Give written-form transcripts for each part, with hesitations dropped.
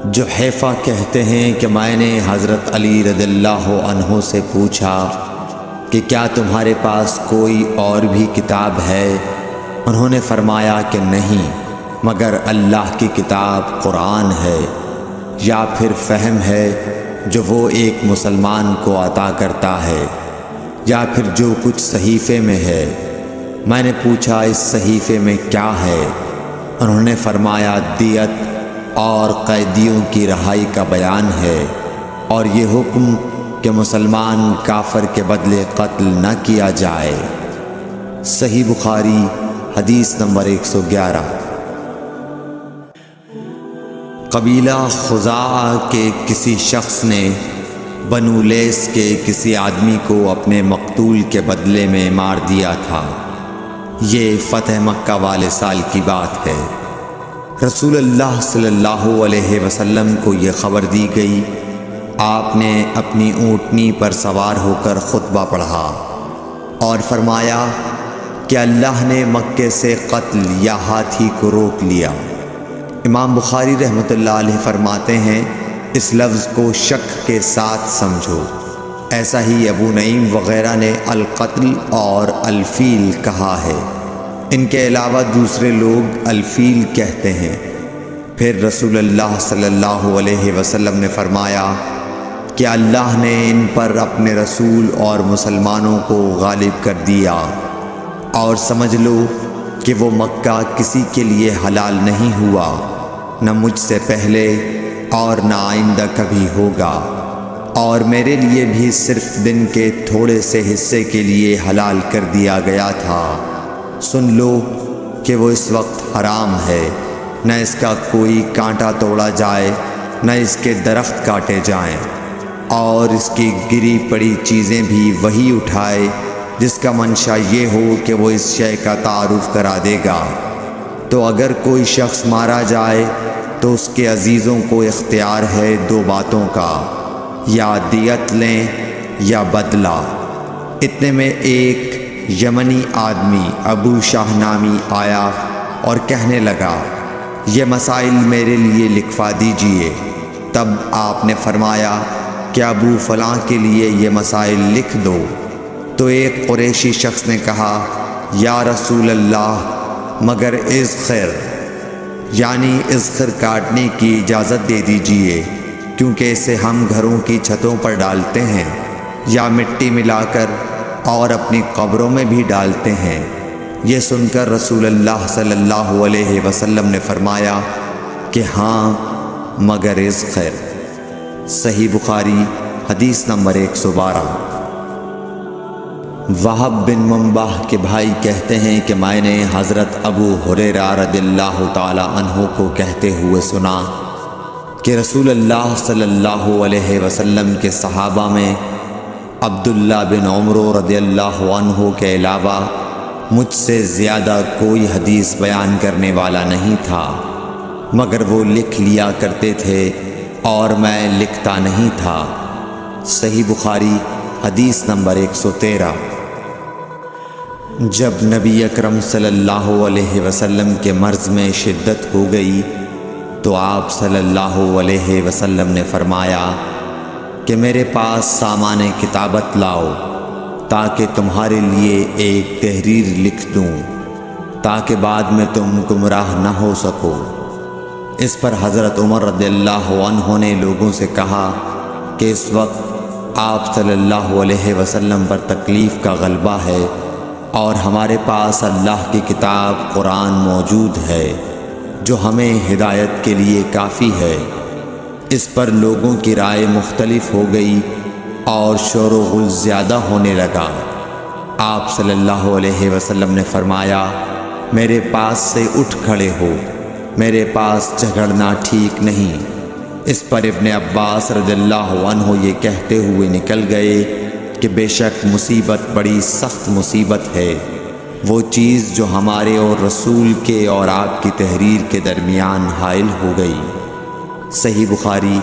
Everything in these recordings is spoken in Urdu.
جحیفہ کہتے ہیں کہ میں نے حضرت علی رضی اللہ عنہ سے پوچھا کہ کیا تمہارے پاس کوئی اور بھی کتاب ہے؟ انہوں نے فرمایا کہ نہیں، مگر اللہ کی کتاب قرآن ہے، یا پھر فہم ہے جو وہ ایک مسلمان کو عطا کرتا ہے، یا پھر جو کچھ صحیفے میں ہے۔ میں نے پوچھا اس صحیفے میں کیا ہے؟ انہوں نے فرمایا دیت اور قیدیوں کی رہائی کا بیان ہے، اور یہ حکم کہ مسلمان کافر کے بدلے قتل نہ کیا جائے۔ صحیح بخاری حدیث نمبر 111۔ قبیلہ خزاعہ کے کسی شخص نے بنو لیث کے کسی آدمی کو اپنے مقتول کے بدلے میں مار دیا تھا۔ یہ فتح مکہ والے سال کی بات ہے۔ رسول اللہ صلی اللہ علیہ وسلم کو یہ خبر دی گئی۔ آپ نے اپنی اونٹنی پر سوار ہو کر خطبہ پڑھا اور فرمایا کہ اللہ نے مکے سے قتل یا ہاتھی کو روک لیا۔ امام بخاری رحمۃ اللہ علیہ فرماتے ہیں اس لفظ کو شک کے ساتھ سمجھو۔ ایسا ہی ابو نعیم وغیرہ نے القتل اور الفیل کہا ہے۔ ان کے علاوہ دوسرے لوگ الفیل کہتے ہیں۔ پھر رسول اللہ صلی اللہ علیہ وسلم نے فرمایا کہ اللہ نے ان پر اپنے رسول اور مسلمانوں کو غالب کر دیا، اور سمجھ لو کہ وہ مکہ کسی کے لیے حلال نہیں ہوا، نہ مجھ سے پہلے اور نہ آئندہ کبھی ہوگا، اور میرے لیے بھی صرف دن کے تھوڑے سے حصے کے لیے حلال کر دیا گیا تھا۔ سن لو کہ وہ اس وقت حرام ہے، نہ اس کا کوئی کانٹا توڑا جائے، نہ اس کے درخت کاٹے جائیں، اور اس کی گری پڑی چیزیں بھی وہی اٹھائے جس کا منشا یہ ہو کہ وہ اس شے کا تعارف کرا دے گا۔ تو اگر کوئی شخص مارا جائے تو اس کے عزیزوں کو اختیار ہے دو باتوں کا، یا دیت لیں یا بدلہ۔ اتنے میں ایک یمنی آدمی ابو شاہ نامی آیا اور کہنے لگا یہ مسائل میرے لیے لکھوا دیجئے۔ تب آپ نے فرمایا کہ ابو فلاں کے لیے یہ مسائل لکھ دو۔ تو ایک قریشی شخص نے کہا یا رسول اللہ، مگر اذخر، یعنی اذخر کاٹنے کی اجازت دے دیجئے، کیونکہ اسے ہم گھروں کی چھتوں پر ڈالتے ہیں، یا مٹی ملا کر اور اپنی قبروں میں بھی ڈالتے ہیں۔ یہ سن کر رسول اللہ صلی اللہ علیہ وسلم نے فرمایا کہ ہاں، مگر اذخر۔ صحیح بخاری حدیث نمبر 112۔ وہب بن منبح کے بھائی کہتے ہیں کہ میں نے حضرت ابو ہریرہ رضی اللہ تعالی عنہ کو کہتے ہوئے سنا کہ رسول اللہ صلی اللہ علیہ وسلم کے صحابہ میں عبداللہ بن عمر رضی اللہ عنہ کے علاوہ مجھ سے زیادہ کوئی حدیث بیان کرنے والا نہیں تھا، مگر وہ لکھ لیا کرتے تھے اور میں لکھتا نہیں تھا۔ صحیح بخاری حدیث نمبر 113۔ جب نبی اکرم صلی اللہ علیہ وسلم کے مرض میں شدت ہو گئی تو آپ صلی اللہ علیہ وسلم نے فرمایا کہ میرے پاس سامان کتابت لاؤ تاکہ تمہارے لیے ایک تحریر لکھ دوں، تاکہ بعد میں تم گمراہ نہ ہو سکو۔ اس پر حضرت عمر رضی اللہ عنہ نے لوگوں سے کہا کہ اس وقت آپ صلی اللہ علیہ وسلم پر تکلیف کا غلبہ ہے، اور ہمارے پاس اللہ کی کتاب قرآن موجود ہے جو ہمیں ہدایت کے لیے کافی ہے۔ اس پر لوگوں کی رائے مختلف ہو گئی اور شور و غل زیادہ ہونے لگا۔ آپ صلی اللہ علیہ وسلم نے فرمایا میرے پاس سے اٹھ کھڑے ہو، میرے پاس جھگڑنا ٹھیک نہیں۔ اس پر ابن عباس رضی اللہ عنہ یہ کہتے ہوئے نکل گئے کہ بے شک مصیبت بڑی سخت مصیبت ہے، وہ چیز جو ہمارے اور رسول کے اور آپ کی تحریر کے درمیان حائل ہو گئی۔ صحیح بخاری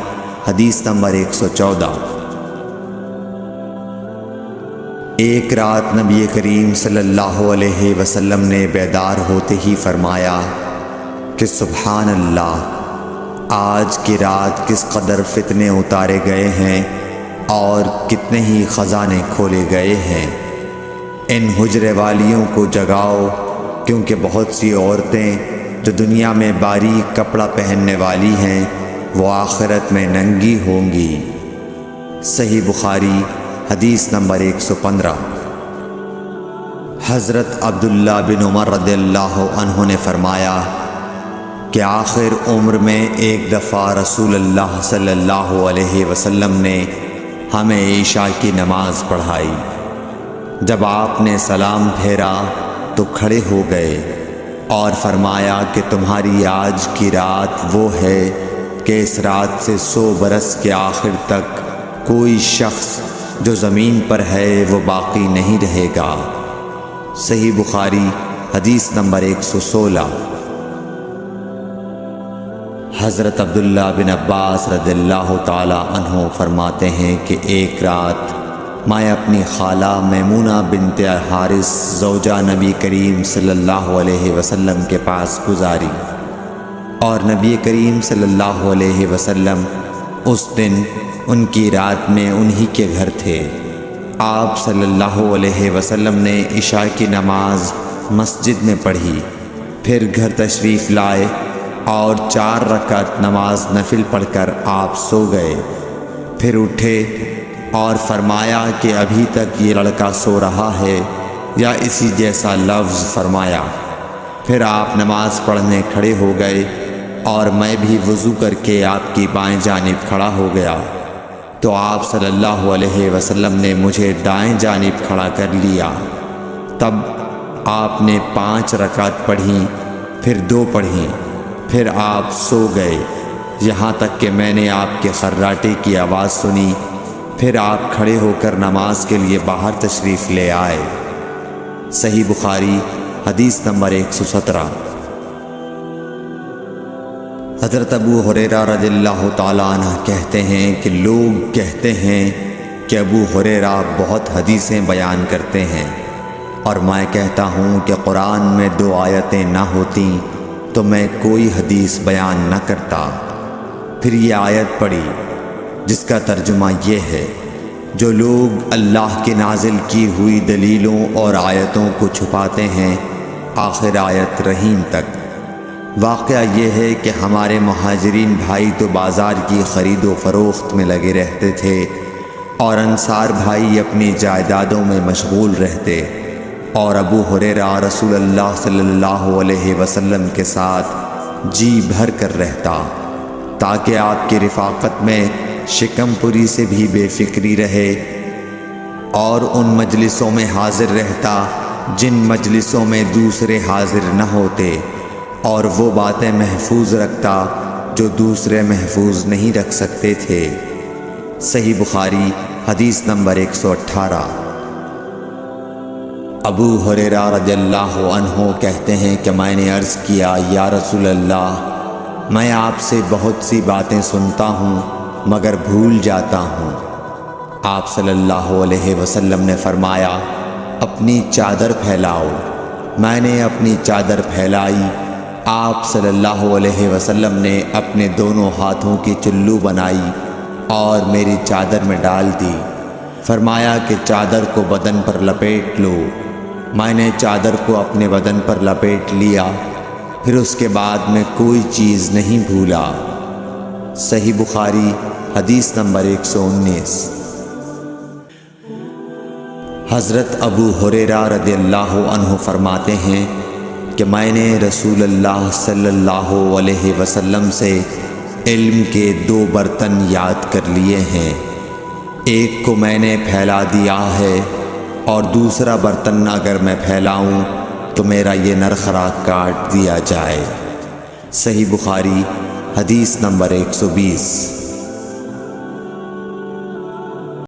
حدیث نمبر 114۔ ایک رات نبی کریم صلی اللہ علیہ وسلم نے بیدار ہوتے ہی فرمایا کہ سبحان اللہ، آج کی رات کس قدر فتنے اتارے گئے ہیں اور کتنے ہی خزانے کھولے گئے ہیں۔ ان حجرے والیوں کو جگاؤ، کیونکہ بہت سی عورتیں جو دنیا میں باریک کپڑا پہننے والی ہیں وہ آخرت میں ننگی ہوں گی۔ صحیح بخاری حدیث نمبر 115۔ حضرت عبداللہ بن عمر رضی اللہ عنہ نے فرمایا کہ آخر عمر میں ایک دفعہ رسول اللہ صلی اللہ علیہ وسلم نے ہمیں عشاء کی نماز پڑھائی۔ جب آپ نے سلام پھیرا تو کھڑے ہو گئے اور فرمایا کہ تمہاری آج کی رات وہ ہے کہ اس رات سے 100 برس کے آخر تک کوئی شخص جو زمین پر ہے وہ باقی نہیں رہے گا۔ صحیح بخاری حدیث نمبر 116۔ حضرت عبداللہ بن عباس رضی اللہ تعالی عنہ فرماتے ہیں کہ ایک رات میں اپنی خالہ میمونہ بنت حارث زوجہ نبی کریم صلی اللہ علیہ وسلم کے پاس گزاری، اور نبی کریم صلی اللہ علیہ وسلم اس دن ان کی رات میں انہی کے گھر تھے۔ آپ صلی اللہ علیہ وسلم نے عشاء کی نماز مسجد میں پڑھی، پھر گھر تشریف لائے اور 4 رکعت نماز نفل پڑھ کر آپ سو گئے۔ پھر اٹھے اور فرمایا کہ ابھی تک یہ لڑکا سو رہا ہے یا اسی جیسا لفظ فرمایا۔ پھر آپ نماز پڑھنے کھڑے ہو گئے اور میں بھی وضو کر کے آپ کی بائیں جانب کھڑا ہو گیا، تو آپ صلی اللہ علیہ وسلم نے مجھے دائیں جانب کھڑا کر لیا۔ تب آپ نے 5 رکعت پڑھیں، پھر 2 پڑھیں، پھر آپ سو گئے، یہاں تک کہ میں نے آپ کے خراٹے کی آواز سنی۔ پھر آپ کھڑے ہو کر نماز کے لیے باہر تشریف لے آئے۔ صحیح بخاری حدیث نمبر 117۔ حضرت ابو ہریرہ رضی اللہ تعالیٰ عنہ کہتے ہیں کہ لوگ کہتے ہیں کہ ابو ہریرہ بہت حدیثیں بیان کرتے ہیں، اور میں کہتا ہوں کہ قرآن میں 2 آیتیں نہ ہوتیں تو میں کوئی حدیث بیان نہ کرتا۔ پھر یہ آیت پڑھی جس کا ترجمہ یہ ہے، جو لوگ اللہ کی نازل کی ہوئی دلیلوں اور آیتوں کو چھپاتے ہیں، آخر آیت رحیم تک۔ واقعہ یہ ہے کہ ہمارے مہاجرین بھائی تو بازار کی خرید و فروخت میں لگے رہتے تھے، اور انصار بھائی اپنی جائیدادوں میں مشغول رہتے، اور ابو ہریرہ رسول اللہ صلی اللہ علیہ وسلم کے ساتھ جی بھر کر رہتا، تاکہ آپ کی رفاقت میں شکم پوری سے بھی بے فکری رہے، اور ان مجلسوں میں حاضر رہتا جن مجلسوں میں دوسرے حاضر نہ ہوتے، اور وہ باتیں محفوظ رکھتا جو دوسرے محفوظ نہیں رکھ سکتے تھے۔ صحیح بخاری حدیث نمبر 118۔ ابو ہریرہ رضی اللہ عنہ کہتے ہیں کہ میں نے عرض کیا، یا رسول اللہ، میں آپ سے بہت سی باتیں سنتا ہوں مگر بھول جاتا ہوں۔ آپ صلی اللہ علیہ وسلم نے فرمایا، اپنی چادر پھیلاؤ۔ میں نے اپنی چادر پھیلائی۔ آپ صلی اللہ علیہ وسلم نے اپنے دونوں ہاتھوں کی چلو بنائی اور میری چادر میں ڈال دی۔ فرمایا کہ چادر کو بدن پر لپیٹ لو۔ میں نے چادر کو اپنے بدن پر لپیٹ لیا، پھر اس کے بعد میں کوئی چیز نہیں بھولا۔ صحیح بخاری حدیث نمبر 119۔ حضرت ابو ہریرہ رضی اللہ عنہ فرماتے ہیں کہ میں نے رسول اللہ صلی اللہ علیہ وسلم سے علم کے 2 برتن یاد کر لیے ہیں، ایک کو میں نے پھیلا دیا ہے، اور دوسرا برتن اگر میں پھیلاؤں تو میرا یہ نرخرا کاٹ دیا جائے۔ صحیح بخاری حدیث نمبر 120۔